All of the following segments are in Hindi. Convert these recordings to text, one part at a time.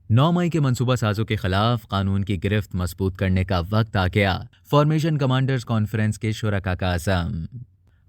9 मई के मंसूबा साजों के खिलाफ कानून की गिरफ्त मजबूत करने का वक्त आ गया। फॉर्मेशन कमांडर्स कॉन्फ्रेंस के शुरका का अज़म।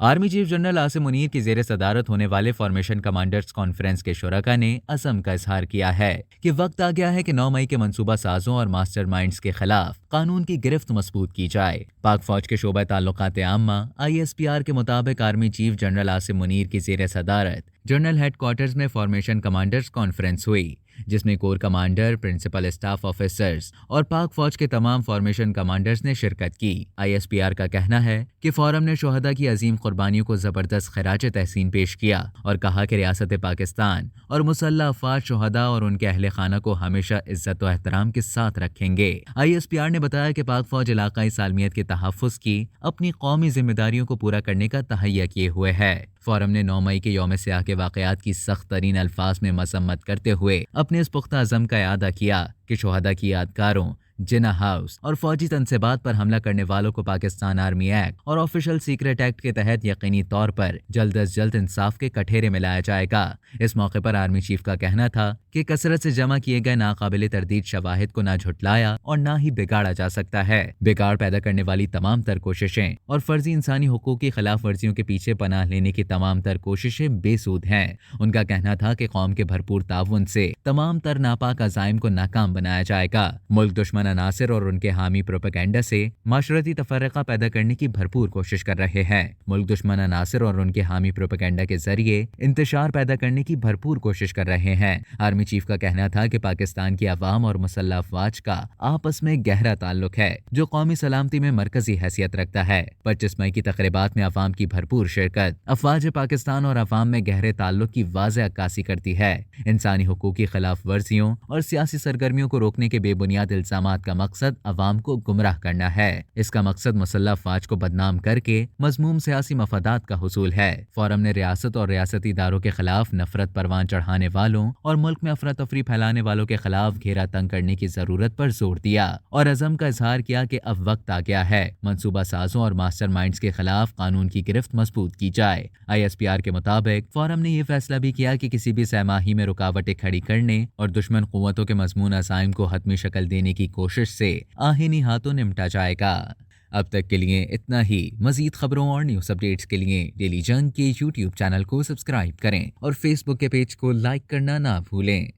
Army chief general Asim Munir की जेर सदारत होने वाले फॉर्मेशन कमांडर्स कॉन्फ्रेंस के शुरका ने अज़म का इजहार किया है कि वक्त आ गया है कि 9 मई के मंसूबा साजों और मास्टरमाइंड्स के खिलाफ कानून की गिरफ्त मजबूत की जाए। पाक फौज के शोबा ताल्लुकात आम्मा ISPR के मुताबिक army chief general Asim Munir की जेर सदारत जनरल हेडक्वार्टर्स में फॉर्मेशन कमांडर्स कॉन्फ्रेंस हुई, जिसमें corps commander, principal staff officers और पाक फौज के तमाम फॉर्मेशन कमांडर्स ने शिरकत की। ISPR का कहना है कि फोरम ने शोहदा की अजीम कुर्बानियों को जबरदस्त खराज तहसीन पेश किया और कहा कि रियासत पाकिस्तान और मुसल्लह अफवाज शोहदा और उनके अहले खाना को हमेशा इज्जत और एहतराम के साथ रखेंगे। ISPR ने बताया कि पाक फौज इलाकाई सालमियत के तहफ़्फ़ुज़ की अपनी कौमी जिम्मेदारियों को पूरा करने का तहैया किए हुए है। फोरम ने 9 मई के यौम स्याह के वाक़यात की सख्त तरीन अल्फाज में मसम्मत करते हुए अपने इस पुख्ता अज़म का इआदा किया कि शोहदा की यादगारों, जिना हाउस और फौजी तनसीबात पर हमला करने वालों को पाकिस्तान आर्मी एक्ट और ऑफिशियल सीक्रेट एक्ट के तहत यकीनी तौर पर जल्द अज जल्द इंसाफ के कठेरे में लाया जाएगा। इस मौके पर आर्मी चीफ का कहना था कि कसरत से जमा किए गए नाकाबिले तरदीद शवाहिद को ना झुटलाया और ना ही बिगाड़ा जा सकता है। बिगाड़ पैदा करने वाली तमाम तर कोशिशें और फर्जी इंसानी हुकूक की खिलाफ वर्जियों के पीछे पनाह लेने की तमाम तर कोशिशें बेसूद हैं। उनका कहना था कि कौम के भरपूर ताउन से तमाम तर नापाक अज़ाइम को नाकाम बनाया जाएगा। मुल्क दुश्मन अनासिर और उनके हामी प्रोपेगेंडा से माशरती तफर्रका पैदा करने की भरपूर कोशिश कर रहे हैं। मुल्क दुश्मन अनासिर और उनके हामी प्रोपेगेंडा के जरिए इंतशार पैदा करने की भरपूर कोशिश कर रहे हैं। आर्मी चीफ का कहना था कि पाकिस्तान की अवाम और मुसल्लह अफवाज का आपस में गहरा ताल्लुक है जो कौमी सलामती में मरकजी हैसियत रखता है। 25 मई की तकरीबात में अवाम की भरपूर शिरकत अफवाज पाकिस्तान और अवाम में गहरे ताल्लुक की वाज़ेह अक्कासी करती है। इंसानी हुकूक की खिलाफ वर्जियों और सियासी सरगर्मियों को रोकने के बेबुनियाद इल्जामात का मकसद अवाम को गुमराह करना है। इसका मकसद मुसल्लह अफवाज को बदनाम करके मजमूम सियासी मफादात का हुसूल है। फोरम ने रियासत और रियासती इदारों के खिलाफ नफरत परवान चढ़ाने वालों और मुल्क में अफरा तफरी फैलाने वालों के खिलाफ घेरा तंग करने की जरूरत पर जोर दिया और अज़म का इजहार किया कि अब वक्त आ गया है मंसूबा साजों और मास्टरमाइंड्स के खिलाफ कानून की गिरफ्त मजबूत की जाए। ISPR के मुताबिक फोरम ने यह फैसला भी किया कि किसी भी सहमाही में रुकावटें खड़ी करने और दुश्मन कुव्वतों के मजमून अज़ाइम को हतमी शक्ल देने की कोशिश से आहीनी हाथों निपटा जाएगा। अब तक के लिए इतना ही। मजीद खबरों और न्यूज़ अपडेट्स के लिए डेली जंग के YouTube चैनल को सब्सक्राइब करें और Facebook के पेज को लाइक करना ना भूलें।